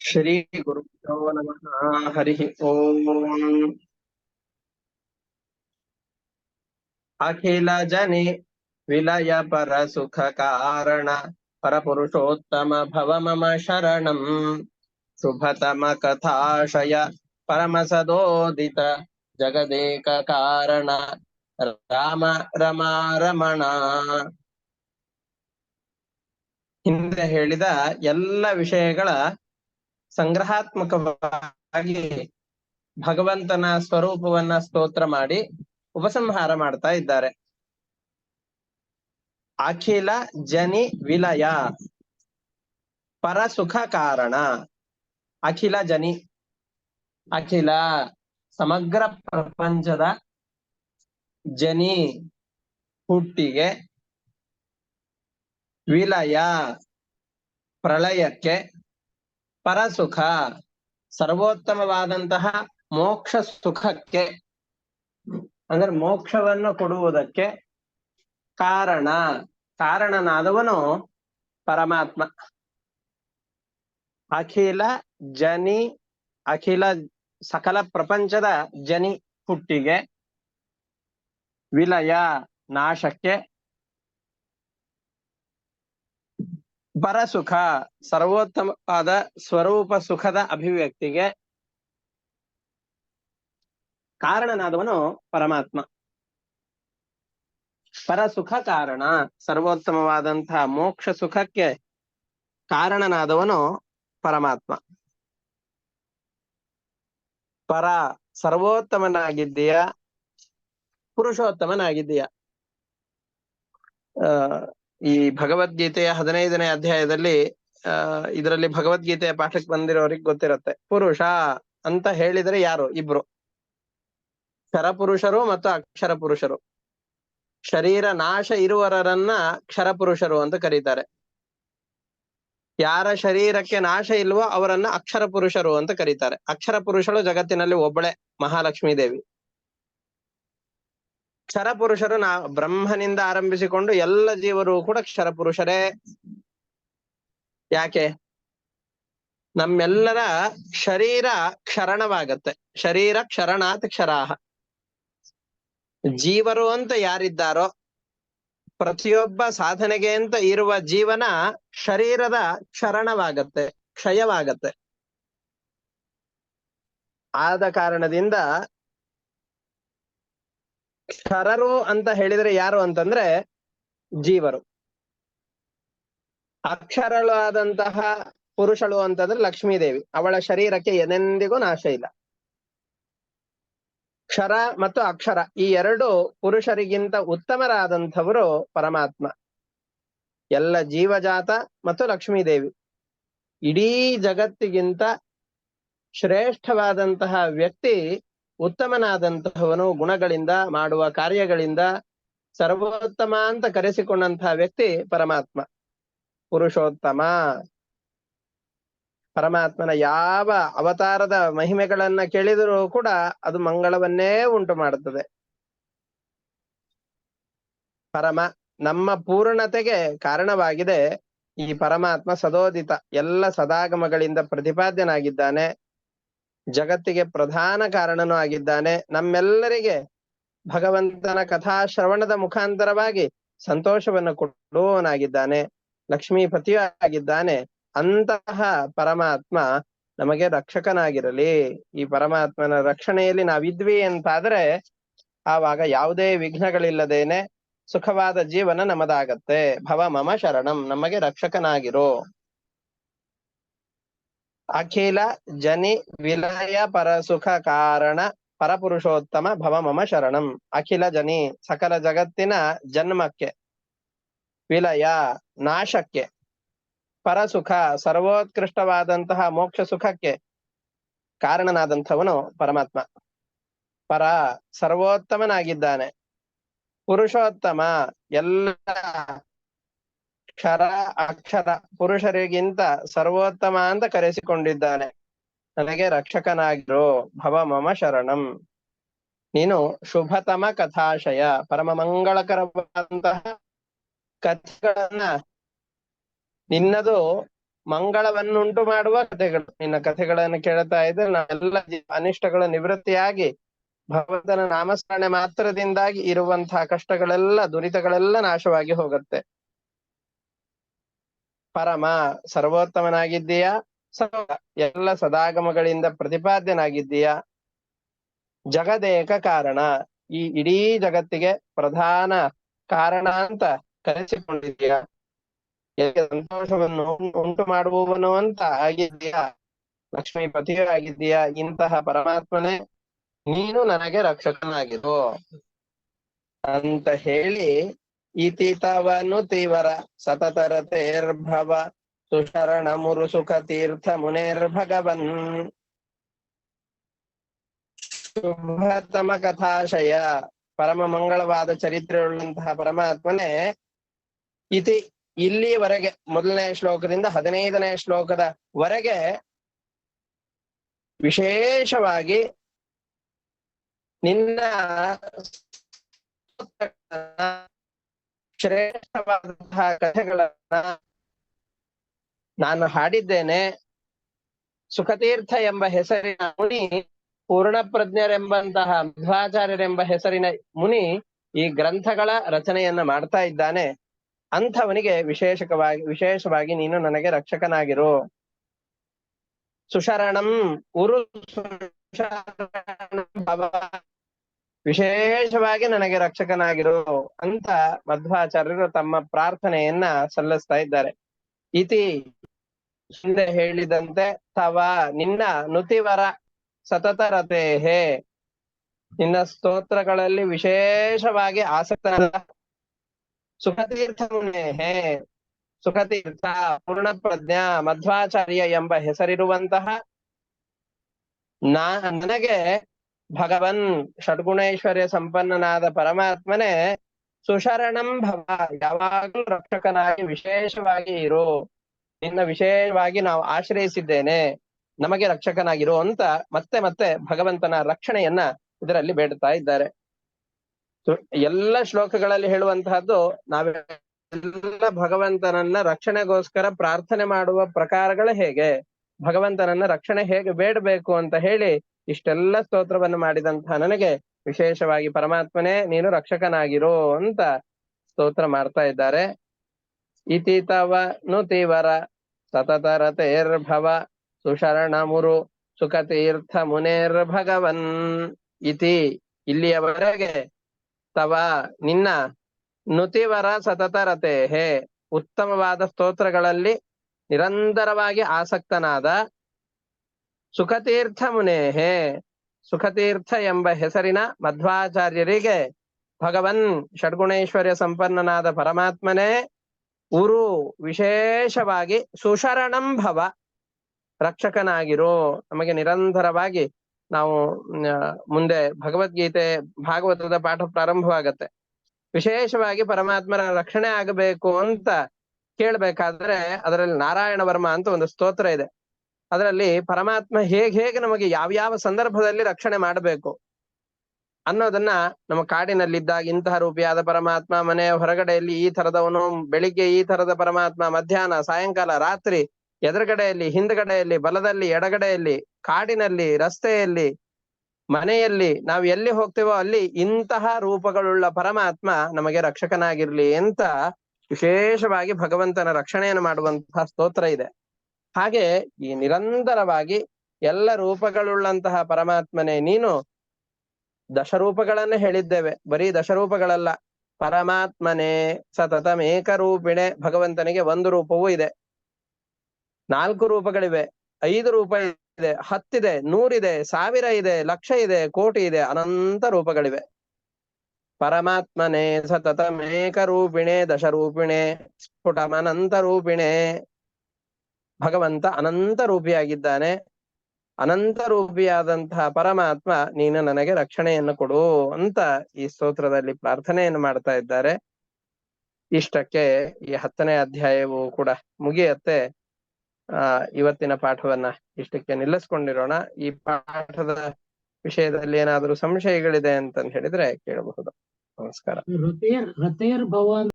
ಶ್ರೀ ಗುರುಭ್ಯೋ ನಮಃ ಹರಿ ಓಂ. ಅಖಿಲ ಜನಿ ವಿಲಯ ಪರ ಸುಖ ಕಾರಣ ಪರಪುರುಷೋತ್ತಮ ಭವ ಮಮ ಶರಣಂ. ಶುಭತಮ ಕಥಾಶಯ ಪರಮ ಸದೋದಿತ ಜಗದೇಕ ಕಾರಣ ರಾಮ ರಮಾ ರಮಣ. ಹಿಂದೆ ಹೇಳಿದ ಎಲ್ಲ ವಿಷಯಗಳ ಸಂಗ್ರಹಾತ್ಮಕವಾಗಿ ಭಗವಂತನ ಸ್ವರೂಪವನ್ನ ಸ್ತೋತ್ರ ಮಾಡಿ ಉಪಸಂಹಾರ ಮಾಡ್ತಾ ಇದ್ದಾರೆ. ಅಖಿಲ ಜನಿ ವಿಲಯ ಪರಸುಖ ಕಾರಣ. ಅಖಿಲ ಜನಿ, ಅಖಿಲ ಸಮಗ್ರ ಪ್ರಪಂಚದ ಜನಿ ಹುಟ್ಟಿಗೆ, ವಿಲಯ ಪ್ರಳಯಕ್ಕೆ, ಪರಸುಖ ಸರ್ವೋತ್ತಮವಾದಂತಹ ಮೋಕ್ಷ ಸುಖಕ್ಕೆ ಅಂದ್ರೆ ಮೋಕ್ಷವನ್ನು ಕೊಡುವುದಕ್ಕೆ ಕಾರಣ, ಕಾರಣನಾದವನು ಪರಮಾತ್ಮ. ಅಖಿಲ ಜನಿ, ಅಖಿಲ ಸಕಲ ಪ್ರಪಂಚದ ಜನಿ ಹುಟ್ಟಿಗೆ, ವಿಲಯ ನಾಶಕ್ಕೆ, ಪರಸುಖ ಸರ್ವೋತ್ತಮವಾದ ಸ್ವರೂಪ ಸುಖದ ಅಭಿವ್ಯಕ್ತಿಗೆ ಕಾರಣನಾದವನು ಪರಮಾತ್ಮ. ಪರಸುಖ ಕಾರಣ ಸರ್ವೋತ್ತಮವಾದಂತಹ ಮೋಕ್ಷ ಸುಖಕ್ಕೆ ಕಾರಣನಾದವನು ಪರಮಾತ್ಮ. ಪರ ಸರ್ವೋತ್ತಮನಾಗಿದ್ದೀಯ, ಪುರುಷೋತ್ತಮನಾಗಿದ್ದೀಯ. ಈ ಭಗವದ್ಗೀತೆಯ 15ನೇ ಅಧ್ಯಾಯದಲ್ಲಿ ಇದರಲ್ಲಿ ಭಗವದ್ಗೀತೆಯ ಪಾಠಕ್ಕೆ ಬಂದಿರೋರಿಗೆ ಗೊತ್ತಿರುತ್ತೆ. ಪುರುಷ ಅಂತ ಹೇಳಿದರೆ ಯಾರು? ಇಬ್ರು, ಕ್ಷರ ಪುರುಷರು ಮತ್ತು ಅಕ್ಷರ ಪುರುಷರು. ಶರೀರ ನಾಶ ಇರುವವರನ್ನ ಕ್ಷರ ಪುರುಷರು ಅಂತ ಕರೀತಾರೆ. ಯಾರ ಶರೀರಕ್ಕೆ ನಾಶ ಇಲ್ವೋ ಅವರನ್ನ ಅಕ್ಷರ ಪುರುಷರು ಅಂತ ಕರೀತಾರೆ. ಅಕ್ಷರ ಪುರುಷರು ಜಗತ್ತಿನಲ್ಲಿ ಒಬ್ಬಳೆ, ಮಹಾಲಕ್ಷ್ಮೀ ದೇವಿ. ಕ್ಷರ ಪುರುಷರು ಬ್ರಹ್ಮನಿಂದ ಆರಂಭಿಸಿಕೊಂಡು ಎಲ್ಲ ಜೀವರು ಕೂಡ ಕ್ಷರ ಪುರುಷರೇ. ಯಾಕೆ? ನಮ್ಮೆಲ್ಲರ ಶರೀರ ಕ್ಷರಣವಾಗತ್ತೆ. ಶರೀರ ಕ್ಷರಣಾತ್ ಕ್ಷರಾಹ. ಜೀವರು ಅಂತ ಯಾರಿದ್ದಾರೋ, ಪ್ರತಿಯೊಬ್ಬ ಸಾಧನೆಗೆ ಅಂತ ಇರುವ ಜೀವನ ಶರೀರದ ಕ್ಷರಣವಾಗತ್ತೆ, ಕ್ಷಯವಾಗತ್ತೆ. ಆದ ಕಾರಣದಿಂದ ಕ್ಷರರು ಅಂತ ಹೇಳಿದ್ರೆ ಯಾರು ಅಂತಂದ್ರೆ ಜೀವರು. ಅಕ್ಷರಳು ಆದಂತಹ ಪುರುಷಳು ಅಂತಂದ್ರೆ ಲಕ್ಷ್ಮೀದೇವಿ. ಅವಳ ಶರೀರಕ್ಕೆ ಏನೆಂದಿಗೂ ನಾಶ ಇಲ್ಲ. ಕ್ಷರ ಮತ್ತು ಅಕ್ಷರ ಈ ಎರಡು ಪುರುಷರಿಗಿಂತ ಉತ್ತಮರಾದಂಥವರು ಪರಮಾತ್ಮ. ಎಲ್ಲ ಜೀವಜಾತ ಮತ್ತು ಲಕ್ಷ್ಮೀದೇವಿ. ಇಡೀ ಜಗತ್ತಿಗಿಂತ ಶ್ರೇಷ್ಠವಾದಂತಹ ವ್ಯಕ್ತಿ, ಉತ್ತಮನಾದಂತಹವನು, ಗುಣಗಳಿಂದ ಮಾಡುವ ಕಾರ್ಯಗಳಿಂದ ಸರ್ವೋತ್ತಮ ಅಂತ ಕರೆಸಿಕೊಂಡಂತಹ ವ್ಯಕ್ತಿ ಪರಮಾತ್ಮ, ಪುರುಷೋತ್ತಮ. ಪರಮಾತ್ಮನ ಯಾವ ಅವತಾರದ ಮಹಿಮೆಗಳನ್ನ ಕೇಳಿದರೂ ಕೂಡ ಅದು ಮಂಗಳವನ್ನೇ ಉಂಟು ಮಾಡುತ್ತದೆ. ಪರಮ ನಮ್ಮ ಪೂರ್ಣತೆಗೆ ಕಾರಣವಾಗಿದೆ ಈ ಪರಮಾತ್ಮ ಸದೋದಿತ. ಎಲ್ಲ ಸದಾಗಮಗಳಿಂದ ಪ್ರತಿಪಾದ್ಯನಾಗಿದ್ದಾನೆ. ಜಗತ್ತಿಗೆ ಪ್ರಧಾನ ಕಾರಣನೂ ಆಗಿದ್ದಾನೆ. ನಮ್ಮೆಲ್ಲರಿಗೆ ಭಗವಂತನ ಕಥಾ ಶ್ರವಣದ ಮುಖಾಂತರವಾಗಿ ಸಂತೋಷವನ್ನು ಕೊಡುವವನಾಗಿದ್ದಾನೆ. ಲಕ್ಷ್ಮೀಪತಿಯೂ ಆಗಿದ್ದಾನೆ. ಅಂತಹ ಪರಮಾತ್ಮ ನಮಗೆ ರಕ್ಷಕನಾಗಿರಲಿ. ಈ ಪರಮಾತ್ಮನ ರಕ್ಷಣೆಯಲ್ಲಿ ನಾವಿದ್ವಿ ಅಂತಾದ್ರೆ ಆವಾಗ ಯಾವುದೇ ವಿಘ್ನಗಳಿಲ್ಲದೇನೆ ಸುಖವಾದ ಜೀವನ ನಮ್ಮದಾಗತ್ತೆ. ಭವ ಮಮ ಶರಣಂ, ನಮಗೆ ರಕ್ಷಕನಾಗಿರೋ. ಅಖಿಲ ಜನಿ ವಿಲಯ ಪರಸುಖ ಕಾರಣ ಪರಪುರುಷೋತ್ತಮ ಭವ ಮಮ ಶರಣಂ. ಅಖಿಲ ಜನಿ ಸಕಲ ಜಗತ್ತಿನ ಜನ್ಮಕ್ಕೆ, ವಿಲಯ ನಾಶಕ್ಕೆ, ಪರಸುಖ ಸರ್ವೋತ್ಕೃಷ್ಟವಾದಂತಹ ಮೋಕ್ಷ ಸುಖಕ್ಕೆ ಕಾರಣನಾದಂಥವನು ಪರಮಾತ್ಮ. ಪರ ಸರ್ವೋತ್ತಮನಾಗಿದ್ದಾನೆ. ಪುರುಷೋತ್ತಮ ಎಲ್ಲ ಕ್ಷರ ಅಕ್ಷರ ಪುರುಷರಿಗಿಂತ ಸರ್ವೋತ್ತಮ ಅಂತ ಕರೆಸಿಕೊಂಡಿದ್ದಾನೆ. ನನಗೆ ರಕ್ಷಕನಾಗಿರೋ. ಭವ ಮಮ ಶರಣಂ. ನೀನು ಶುಭತಮ ಕಥಾಶಯ, ಪರಮ ಮಂಗಳಕರವಾದಂತಹ ಕಥೆಗಳನ್ನ, ನಿನ್ನದು ಮಂಗಳವನ್ನುಂಟು ಮಾಡುವ ಕಥೆಗಳು. ನಿನ್ನ ಕಥೆಗಳನ್ನು ಕೇಳ್ತಾ ಇದ್ರೆ ನಾವೆಲ್ಲ ಅನಿಷ್ಟಗಳ ನಿವೃತ್ತಿಯಾಗಿ ಭಗವಂತನ ನಾಮಸ್ಮರಣೆ ಮಾತ್ರದಿಂದಾಗಿ ಇರುವಂತಹ ಕಷ್ಟಗಳೆಲ್ಲ ದುರಿತಗಳೆಲ್ಲ ನಾಶವಾಗಿ ಹೋಗುತ್ತೆ. ಪರಮ ಸರ್ವೋತ್ತಮನಾಗಿದ್ದೀಯಾ, ಎಲ್ಲ ಸದಾಗಮಗಳಿಂದ ಪ್ರತಿಪಾದ್ಯನಾಗಿದ್ದೀಯಾ. ಜಗದೇಕ ಕಾರಣ, ಈ ಇಡೀ ಜಗತ್ತಿಗೆ ಪ್ರಧಾನ ಕಾರಣ ಅಂತ ಕರೆಸಿಕೊಂಡಿದ್ದೀಯಾ. ಸಂತೋಷವನ್ನು ಉಂಟು ಮಾಡುವವನು ಅಂತ ಆಗಿದ್ದೀಯಾ, ಲಕ್ಷ್ಮೀಪತಿಯೂ ಆಗಿದ್ದೀಯಾ. ಇಂತಹ ಪರಮಾತ್ಮನೇ ನೀನು ನನಗೆ ರಕ್ಷಕನಾಗಿರು ಅಂತ ಹೇಳಿ ಇತಿತವನು ತೀವರ ಸತತರತೇರ್ಭವ ಸುಶರಣ ಮುರು ಸುಖ ತೀರ್ಥ ಮುನೇರ್ಭಗವನ್ ಶುಭತಮ ಕಥಾಶಯ. ಪರಮ ಮಂಗಳವಾದ ಚರಿತ್ರೆಯುಳ್ಳಂತಹ ಪರಮಾತ್ಮನೇ ಇತಿ ಇಲ್ಲಿವರೆಗೆ ಮೊದಲನೇ ಶ್ಲೋಕದಿಂದ 15ನೇ ಶ್ಲೋಕದ ವರೆಗೆ ವಿಶೇಷವಾಗಿ ನಿನ್ನ ಶ್ರೇಷ್ಠವಾದಂತಹ ಕಥೆಗಳನ್ನ ನಾನು ಹಾಡಿದ್ದೇನೆ. ಸುಖತೀರ್ಥ ಎಂಬ ಹೆಸರಿನ ಮುನಿ, ಪೂರ್ಣಪ್ರಜ್ಞರೆಂಬಂತಹ ಮಧ್ವಾಚಾರ್ಯರೆಂಬ ಹೆಸರಿನ ಮುನಿ ಈ ಗ್ರಂಥಗಳ ರಚನೆಯನ್ನ ಮಾಡ್ತಾ ಇದ್ದಾನೆ. ಅಂಥವನಿಗೆ ವಿಶೇಷವಾಗಿ ನೀನು ನನಗೆ ರಕ್ಷಕನಾಗಿರು. ಸುಶರಣಂ ಉರು ಭವ, ವಿಶೇಷವಾಗಿ ನನಗೆ ರಕ್ಷಕನಾಗಿರು ಅಂತ ಮಧ್ವಾಚಾರ್ಯರು ತಮ್ಮ ಪ್ರಾರ್ಥನೆಯನ್ನ ಸಲ್ಲಿಸ್ತಾ ಇದ್ದಾರೆ. ಇತಿ ಹಿಂದೆ ಹೇಳಿದಂತೆ ತವ ನಿನ್ನ ನುತಿವರ ಸತತರತೆಹೇ, ನಿನ್ನ ಸ್ತೋತ್ರಗಳಲ್ಲಿ ವಿಶೇಷವಾಗಿ ಆಸಕ್ತನಾದ ಸುಖತೀರ್ಥ ಮುನೇಹೇ, ಸುಖತೀರ್ಥ ಪೂರ್ಣಪ್ರಜ್ಞ ಮಧ್ವಾಚಾರ್ಯ ಎಂಬ ಹೆಸರಿರುವಂತಹ ನನಗೆ ಭಗವನ್ ಷಡ್ಗುಣೈಶ್ವರ್ಯ ಸಂಪನ್ನನಾದ ಪರಮಾತ್ಮನೇ ಸುಶರಣಂ ಭವ, ಯಾವಾಗಲೂ ರಕ್ಷಕನಾಗಿ ವಿಶೇಷವಾಗಿ ಇರು. ನಿನ್ನ ವಿಶೇಷವಾಗಿ ನಾವು ಆಶ್ರಯಿಸಿದ್ದೇನೆ, ನಮಗೆ ರಕ್ಷಕನಾಗಿರು ಅಂತ ಮತ್ತೆ ಮತ್ತೆ ಭಗವಂತನ ರಕ್ಷಣೆಯನ್ನ ಇದರಲ್ಲಿ ಬೇಡುತ್ತಾ ಇದ್ದಾರೆ. ಎಲ್ಲ ಶ್ಲೋಕಗಳಲ್ಲಿ ಹೇಳುವಂತಹದ್ದು ನಾವೆಲ್ಲ ಭಗವಂತನನ್ನ ರಕ್ಷಣೆಗೋಸ್ಕರ ಪ್ರಾರ್ಥನೆ ಮಾಡುವ ಪ್ರಕಾರಗಳು ಹೇಗೆ, ಭಗವಂತನನ್ನ ರಕ್ಷಣೆ ಹೇಗೆ ಬೇಡಬೇಕು ಅಂತ ಹೇಳಿ ಇಷ್ಟೆಲ್ಲ ಸ್ತೋತ್ರವನ್ನು ಮಾಡಿದಂತಹ ನನಗೆ ವಿಶೇಷವಾಗಿ ಪರಮಾತ್ಮನೇ ನೀನು ರಕ್ಷಕನಾಗಿರು ಅಂತ ಸ್ತೋತ್ರ ಮಾಡ್ತಾ ಇದ್ದಾರೆ. ಇತಿತವನು ತೀವರ ಸತತರತೇರ್ಭವ ಸುಶರಣ ಮುರು ಸುಖತೀರ್ಥ ಮುನೇರ್ಭಗವನ್. ಇತಿ ಇಲ್ಲಿಯವರೆಗೆ ತವ ನಿನ್ನ ನುತಿವರ ಸತತರತೆಹೇ, ಉತ್ತಮವಾದ ಸ್ತೋತ್ರಗಳಲ್ಲಿ ನಿರಂತರವಾಗಿ ಆಸಕ್ತನಾದ ಸುಖತೀರ್ಥ ಮುನೇಹೇ, ಸುಖತೀರ್ಥ ಎಂಬ ಹೆಸರಿನ ಮಧ್ವಾಚಾರ್ಯರಿಗೆ ಭಗವನ್ ಷಡ್ಗುಣೈಶ್ವರ್ಯ ಸಂಪನ್ನನಾದ ಪರಮಾತ್ಮನೇ ಉರು ವಿಶೇಷವಾಗಿ ಸುಶರಣಂ ಭವ, ರಕ್ಷಕನಾಗಿರು. ನಮಗೆ ನಿರಂತರವಾಗಿ ನಾವು ಮುಂದೆ ಭಗವದ್ಗೀತೆ ಭಾಗವತದ ಪಾಠ ಪ್ರಾರಂಭವಾಗತ್ತೆ. ವಿಶೇಷವಾಗಿ ಪರಮಾತ್ಮನ ರಕ್ಷಣೆ ಆಗಬೇಕು ಅಂತ ಕೇಳ್ಬೇಕಾದ್ರೆ ಅದರಲ್ಲಿ ನಾರಾಯಣ ವರ್ಮ ಅಂತ ಒಂದು ಸ್ತೋತ್ರ ಇದೆ. ಅದರಲ್ಲಿ ಪರಮಾತ್ಮ ಹೇಗೆ ನಮಗೆ ಯಾವ್ಯಾವ ಸಂದರ್ಭದಲ್ಲಿ ರಕ್ಷಣೆ ಮಾಡಬೇಕು ಅನ್ನೋದನ್ನ ನಮ್ಮ ಕಾಡಿನಲ್ಲಿದ್ದಾಗ ಇಂತಹ ರೂಪಿಯಾದ ಪರಮಾತ್ಮ, ಮನೆಯ ಹೊರಗಡೆಯಲ್ಲಿ ಈ ತರದವನು, ಬೆಳಿಗ್ಗೆ ಈ ತರದ ಪರಮಾತ್ಮ, ಮಧ್ಯಾಹ್ನ ಸಾಯಂಕಾಲ ರಾತ್ರಿ, ಎದುರುಗಡೆಯಲ್ಲಿ ಹಿಂದ್ಗಡೆಯಲ್ಲಿ ಬಲದಲ್ಲಿ ಎಡಗಡೆಯಲ್ಲಿ, ಕಾಡಿನಲ್ಲಿ ರಸ್ತೆಯಲ್ಲಿ ಮನೆಯಲ್ಲಿ, ನಾವು ಎಲ್ಲಿ ಹೋಗ್ತೇವೋ ಅಲ್ಲಿ ಇಂತಹ ರೂಪಗಳುಳ್ಳ ಪರಮಾತ್ಮ ನಮಗೆ ರಕ್ಷಕನಾಗಿರ್ಲಿ ಅಂತ ವಿಶೇಷವಾಗಿ ಭಗವಂತನ ರಕ್ಷಣೆಯನ್ನು ಮಾಡುವಂತಹ ಸ್ತೋತ್ರ ಇದೆ. ಹಾಗೆ ಈ ನಿರಂತರವಾಗಿ ಎಲ್ಲ ರೂಪಗಳುಳ್ಳಂತಹ ಪರಮಾತ್ಮನೇ ನೀನು. ದಶರೂಪಗಳನ್ನ ಹೇಳಿದ್ದೇವೆ, ಬರೀ ದಶರೂಪಗಳಲ್ಲ. ಪರಮಾತ್ಮನೇ ಸತತಮೇಕ ರೂಪಿಣೆ, ಭಗವಂತನಿಗೆ ಒಂದು ರೂಪವೂ ಇದೆ. 4 ರೂಪಗಳಿವೆ, 5 ರೂಪ ಇದೆ, 10 ಇದೆ, 100 ಇದೆ, 1000 ಇದೆ, 1,00,000 ಇದೆ, ಕೋಟಿ ಇದೆ, ಅನಂತ ರೂಪಗಳಿವೆ. ಪರಮಾತ್ಮನೇ ಸತತಮೇಕ ರೂಪಿಣೆ ದಶರೂಪಿಣೆ ಸ್ಫುಟಮನಂತ ರೂಪಿಣೆ. ಭಗವಂತ ಅನಂತ ರೂಪಿಯಾಗಿದ್ದಾನೆ. ಅನಂತ ರೂಪಿಯಾದಂತಹ ಪರಮಾತ್ಮ ನೀನು ನನಗೆ ರಕ್ಷಣೆಯನ್ನು ಕೊಡು ಅಂತ ಈ ಸ್ತೋತ್ರದಲ್ಲಿ ಪ್ರಾರ್ಥನೆಯನ್ನು ಮಾಡ್ತಾ ಇದ್ದಾರೆ. ಇಷ್ಟಕ್ಕೆ ಈ 10ನೇ ಅಧ್ಯಾಯವು ಕೂಡ ಮುಗಿಯತ್ತೆ. ಇವತ್ತಿನ ಪಾಠವನ್ನ ಇಷ್ಟಕ್ಕೆ ನಿಲ್ಲಿಸ್ಕೊಂಡಿರೋಣ. ಈ ಪಾಠದ ವಿಷಯದಲ್ಲಿ ಏನಾದರೂ ಸಂಶಯಗಳಿದೆ ಅಂತ ಹೇಳಿದ್ರೆ ಕೇಳಬಹುದು. ನಮಸ್ಕಾರ.